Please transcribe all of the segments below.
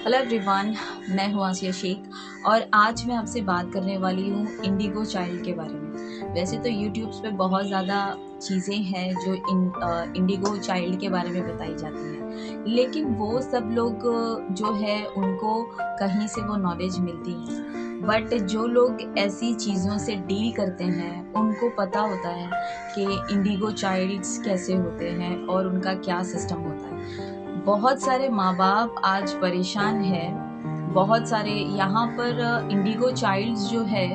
Hello everyone, मैं हूँ आसिया शेख और आज मैं आपसे बात करने वाली हूँ इंडिगो चाइल्ड के बारे में। वैसे तो यूट्यूब्स पे बहुत ज़्यादा चीज़ें हैं जो इंडिगो चाइल्ड के बारे में बताई जाती हैं, लेकिन वो सब लोग जो है उनको कहीं से वो नॉलेज मिलती है। बट जो लोग ऐसी चीज़ों से डील करते हैं उनको पता होता है कि इंडिगो चाइल्ड्स कैसे होते हैं और उनका क्या सिस्टम होता है। बहुत सारे माँ-बाप आज परेशान हैं। बहुत सारे यहाँ पर इंडिगो चाइल्ड्स जो है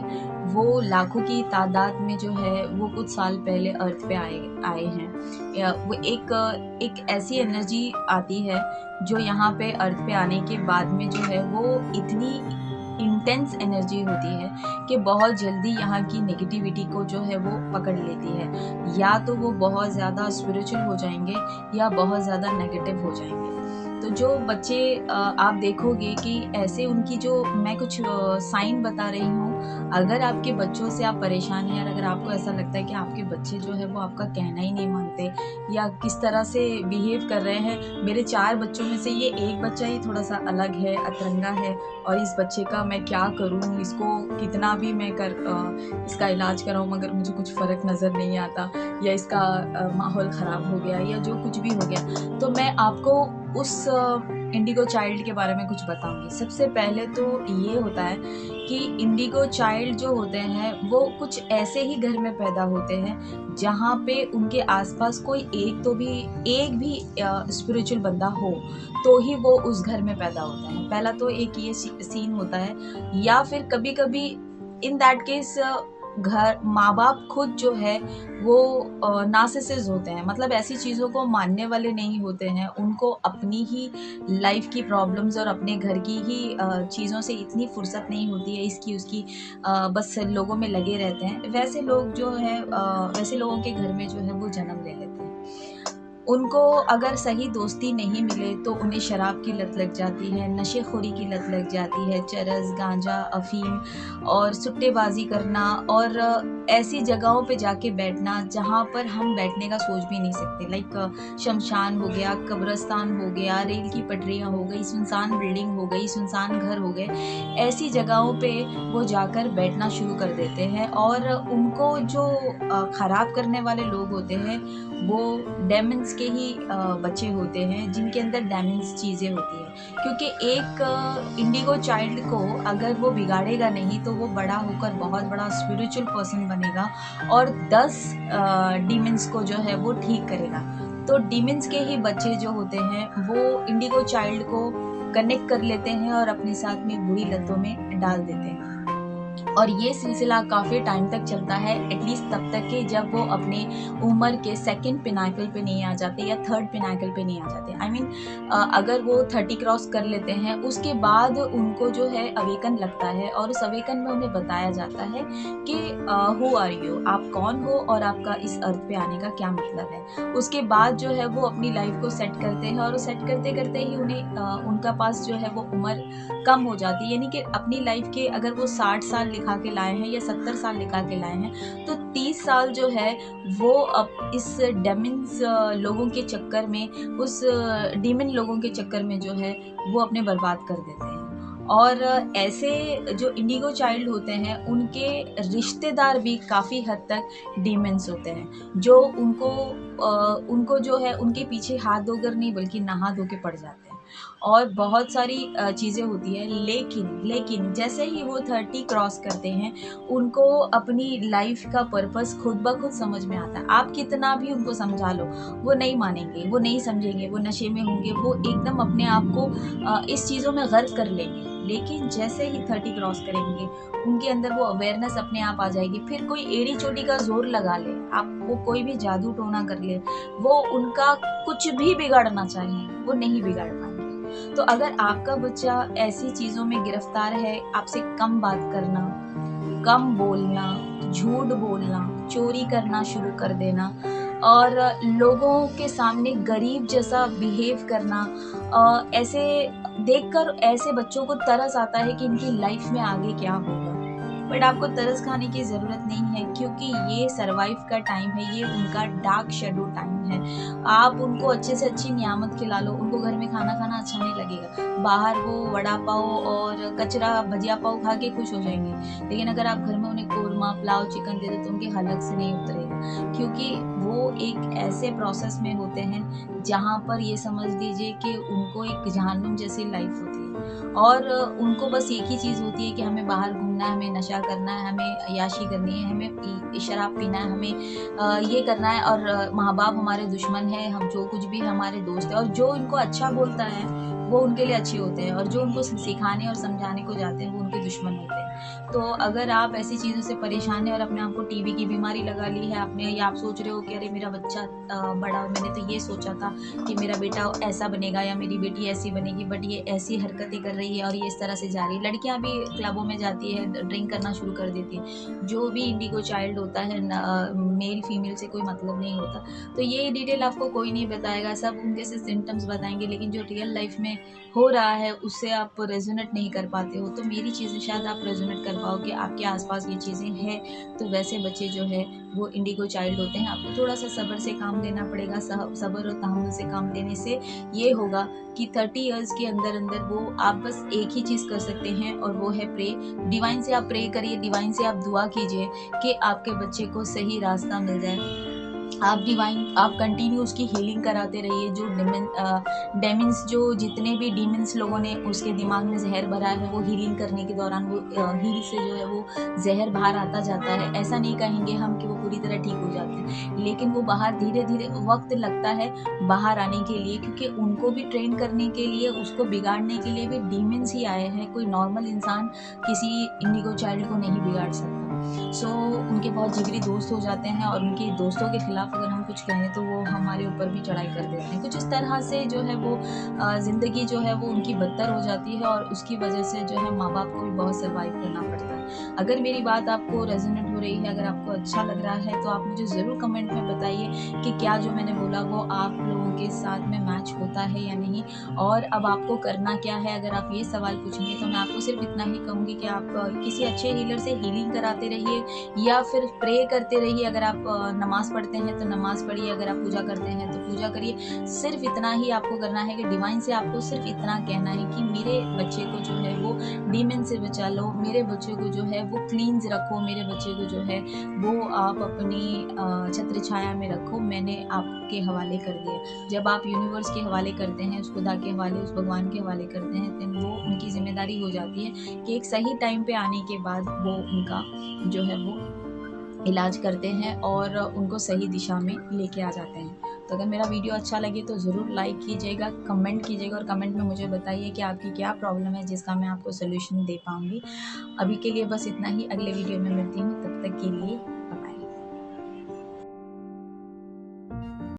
वो लाखों की तादाद में जो है वो कुछ साल पहले अर्थ पे आए आए हैं। या वो एक ऐसी एनर्जी आती है जो यहाँ पे अर्थ पे आने के बाद में जो है वो इतनी इंटेंस एनर्जी होती है कि बहुत जल्दी यहाँ की नेगेटिविटी को जो है वो पकड़ लेती है। या तो वो बहुत ज़्यादा स्पिरिचुअल हो जाएँगे या बहुत ज़्यादा नेगेटिव हो जाएँगे। तो जो बच्चे आप देखोगे कि ऐसे उनकी जो मैं कुछ साइन बता रही हूँ, अगर आपके बच्चों से आप परेशान हैं और अगर आपको ऐसा लगता है कि आपके बच्चे जो है वो आपका कहना ही नहीं मानते या किस तरह से बिहेव कर रहे हैं, मेरे 4 बच्चों में से ये एक बच्चा ही थोड़ा-सा अलग है, अतरंगा है और इस बच्चे का मैं क्या करूँ? इसको कितना भी मैं इसका इलाज कराऊँ मगर मुझे कुछ फ़र्क नज़र नहीं आता या इसका माहौल ख़राब हो गया या जो कुछ भी हो गया। तो मैं आपको उस इंडिगो चाइल्ड के बारे में कुछ बताऊँगी। सबसे पहले तो ये होता है कि इंडिगो चाइल्ड जो होते हैं वो कुछ ऐसे ही घर में पैदा होते हैं जहाँ पे उनके आसपास कोई एक भी स्पिरिचुअल बंदा हो तो ही वो उस घर में पैदा होता है। पहला तो एक ये सीन होता है या फिर कभी-कभी इन दैट केस घर माँ-बाप खुद जो है वो नार्सिसिस्ट होते हैं, मतलब ऐसी चीज़ों को मानने वाले नहीं होते हैं। उनको अपनी ही लाइफ की प्रॉब्लम्स और अपने घर की ही चीज़ों से इतनी फुर्सत नहीं होती है, इसकी उसकी बस लोगों में लगे रहते हैं। वैसे लोग जो हैं वैसे लोगों के घर में जो है वो जन्म ले लेते हैं। उनको अगर सही दोस्ती नहीं मिले तो उन्हें शराब की लत लग जाती है, नशेखोरी की लत लग जाती है, चरस, गांजा, अफ़ीम और सुट्टेबाज़ी करना और ऐसी जगहों पे जाके बैठना जहाँ पर हम बैठने का सोच भी नहीं सकते। लाइक शमशान हो गया, कब्रिस्तान हो गया, रेल की पटरियाँ हो गई, सुनसान बिल्डिंग हो गई, सुनसान घर हो गए। ऐसी जगहों पे वो जाकर बैठना शुरू कर देते हैं और उनको जो ख़राब करने वाले लोग होते हैं वो डेमन्स के ही बच्चे होते हैं जिनके अंदर डेमन्स चीज़ें होती हैं, क्योंकि एक इंडिगो चाइल्ड को अगर वो बिगाड़ेगा नहीं तो वो बड़ा होकर बहुत बड़ा स्पिरिचुअल पर्सन बनेगा और 10 डीमन्स को जो है वो ठीक करेगा। तो डीमन्स के ही बच्चे जो होते हैं वो इंडिगो चाइल्ड को कनेक्ट कर लेते हैं और अपने साथ में बुरी लतों में डाल देते हैं। और ये सिलसिला काफ़ी टाइम तक चलता है, एटलीस्ट तब तक कि जब वो अपने उम्र के सेकंड पिनाकल पे नहीं आ जाते या थर्ड पिनाकल पे नहीं आ जाते। आई मीन अगर वो 30 क्रॉस कर लेते हैं उसके बाद उनको जो है अवेकन लगता है और उस अवेकन में उन्हें बताया जाता है कि हु आर यू, आप कौन हो और आपका इस अर्थ पे आने का क्या मतलब है। उसके बाद जो है वो अपनी लाइफ को सेट करते हैं और सेट करते करते ही उन्हें उनका पास जो है वो उम्र कम हो जाती है, यानी कि अपनी लाइफ के अगर वो 60 साल लिखा के लाए हैं या 70 साल लिखा के लाए हैं तो 30 साल जो है वो अब इस डेमन्स लोगों के चक्कर में, उस डीमन लोगों के चक्कर में जो है वो अपने बर्बाद कर देते हैं। और ऐसे जो इंडिगो चाइल्ड होते हैं उनके रिश्तेदार भी काफ़ी हद तक डीमन्स होते हैं जो उनको जो है उनके पीछे हाथ धोकर नहीं बल्कि नहा धो के पड़ जाते हैं और बहुत सारी चीज़ें होती हैं। लेकिन जैसे ही वो 30 क्रॉस करते हैं उनको अपनी लाइफ का पर्पस खुद ब खुद समझ में आता है। आप कितना भी उनको समझा लो वो नहीं मानेंगे, वो नहीं समझेंगे, वो नशे में होंगे, वो एकदम अपने आप को इस चीज़ों में गर्क कर लेंगे। लेकिन जैसे ही 30 क्रॉस करेंगे उनके अंदर वो अवेयरनेस अपने आप आ जाएगी। फिर कोई एड़ी चोटी का जोर लगा ले, आपको कोई भी जादू टोना कर ले, वो उनका कुछ भी बिगाड़ना चाहे वो नहीं बिगाड़ पाएंगे। तो अगर आपका बच्चा ऐसी चीज़ों में गिरफ्तार है, आपसे कम बात करना, कम बोलना, झूठ बोलना, चोरी करना शुरू कर देना और लोगों के सामने गरीब जैसा बिहेव करना, ऐसे देखकर ऐसे बच्चों को तरस आता है कि इनकी लाइफ में आगे क्या होगा। बट आपको तरस खाने की ज़रूरत नहीं है क्योंकि ये सर्वाइव का टाइम है, ये उनका डार्क शेडो टाइम हैं। आप उनको अच्छे से अच्छी नियामत खिला लो, उनको घर में खाना खाना अच्छा नहीं लगेगा। बाहर वो वड़ा पाव और कचरा भजिया पाव खा के खुश हो जाएँगे। लेकिन अगर आप घर में उन्हें कोरमा, पुलाव, चिकन दे दो तो उनके हलक से नहीं उतरेगा, क्योंकि वो एक ऐसे प्रोसेस में होते हैं जहाँ पर ये समझ लीजिए कि उनको एक जहन्नुम जैसी लाइफ होती है और उनको बस एक ही चीज़ होती है कि हमें बाहर घूमना है, हमें नशा करना है, हमें अय्याशी करनी है, हमें शराब पीना है, हमें ये करना है और माँ-बाप हमारे दुश्मन हैं, हम जो कुछ भी हमारे दोस्त हैं और जो इनको अच्छा बोलता है, वो उनके लिए अच्छे होते हैं और जो उनको सिखाने और समझाने को जाते हैं, वो उनके दुश्मन होते हैं। तो अगर आप ऐसी चीज़ों से परेशान हैं और अपने आप को टीबी की बीमारी लगा ली है आपने या आप सोच रहे हो कि अरे मेरा बच्चा बड़ा मैंने तो ये सोचा था कि मेरा बेटा ऐसा बनेगा या मेरी बेटी ऐसी बनेगी, बट ये ऐसी हरकतें कर रही है और ये इस तरह से जा रही है। लड़कियाँ भी क्लबों में जाती है, ड्रिंक करना शुरू कर देती है। जो भी इंडिगो चाइल्ड होता है मेल फीमेल से कोई मतलब नहीं होता। तो ये डिटेल आपको कोई नहीं बताएगा, सब उनके से सिम्पटम्स बताएँगे, लेकिन जो रियल लाइफ में हो रहा है उससे आप रेज़ोनेट नहीं कर पाते हो। तो मेरी चीज़ें शायद आप रेज़ोनेट कर पाओगे, आपके आस-पास ये चीज़ें हैं, तो वैसे बच्चे जो है वो इंडिगो चाइल्ड होते हैं। आपको थोड़ा-सा सब्र से काम लेना पड़ेगा, सब्र और तहम्मुल से काम लेने से ये होगा कि 30 इयर्स के अंदर-अंदर वो आप बस एक ही चीज़ कर सकते हैं और वो है प्रे। डिवाइन से आप प्रे करिए, डिवाइन से आप दुआ कीजिए कि आपके बच्चे को सही रास्ता मिल जाए। आप कंटिन्यू उसकी हीलिंग कराते रहिए। जो डेमन्स जो जितने भी डीमन्स लोगों ने उसके दिमाग में ज़हर भरा है, वो हीलिंग करने के दौरान वो हील से जो है वो ज़हर बाहर आता जाता है। ऐसा नहीं कहेंगे हम कि वो पूरी तरह ठीक हो जाते हैं, लेकिन वो बाहर धीरे-धीरे वक़्त लगता है बाहर आने के लिए, क्योंकि उनको भी ट्रेन करने के लिए, उसको बिगाड़ने के लिए भी डीमन्स ही आए हैं। कोई नॉर्मल इंसान किसी इंडिगो चाइल्ड को नहीं बिगाड़ सकता। सो उनके बहुत जिगरी दोस्त हो जाते हैं और उनके दोस्तों के खिलाफ अगर हम कुछ कहें तो वो हमारे ऊपर भी चढ़ाई कर देते हैं। कुछ इस तरह से जो है वो ज़िंदगी जो है वो उनकी बदतर हो जाती है और उसकी वजह से जो है माँ-बाप को भी बहुत सर्वाइव करना पड़ता है। अगर मेरी बात आपको रेज़ोनेट हो रही है, अगर आपको अच्छा लग रहा है, तो आप मुझे ज़रूर कमेंट में बताइए कि क्या जो मैंने बोला वो आप लोगों के साथ में मैच होता है या नहीं, और अब आपको करना क्या है। अगर आप ये सवाल पूछेंगे तो मैं आपको सिर्फ़ इतना ही कहूँगी कि आप किसी अच्छे हीलर से हीलिंग कराते रहिए या फिर प्रे करते रहिए। अगर आप नमाज़ पढ़ते हैं तो नमाज़ पढ़िए, अगर आप पूजा करते हैं तो पूजा करिए। सिर्फ़ इतना ही आपको करना है कि डिवाइन से आपको सिर्फ़ इतना कहना है कि मेरे बच्चे को जो है वो डीमन से बचा लो, मेरे बच्चे को जो है वो क्लीन्स रखो, मेरे बच्चे को जो है वो आप अपनी छत्र छाया में रखो, मैंने आपके हवाले कर दिया। जब आप यूनिवर्स के हवाले करते हैं, उस खुदा के हवाले, उस भगवान के हवाले करते हैं, देन वो उनकी ज़िम्मेदारी हो जाती है कि एक सही टाइम पे आने के बाद वो उनका जो है वो इलाज करते हैं और उनको सही दिशा में लेके आ जाते हैं। तो अगर मेरा वीडियो अच्छा लगे तो ज़रूर लाइक कीजिएगा, कमेंट कीजिएगा और कमेंट में मुझे बताइए कि आपकी क्या प्रॉब्लम है जिसका मैं आपको सॉल्यूशन दे पाऊँगी। अभी के लिए बस इतना ही, अगले वीडियो में मिलती हूँ, तब तक के लिए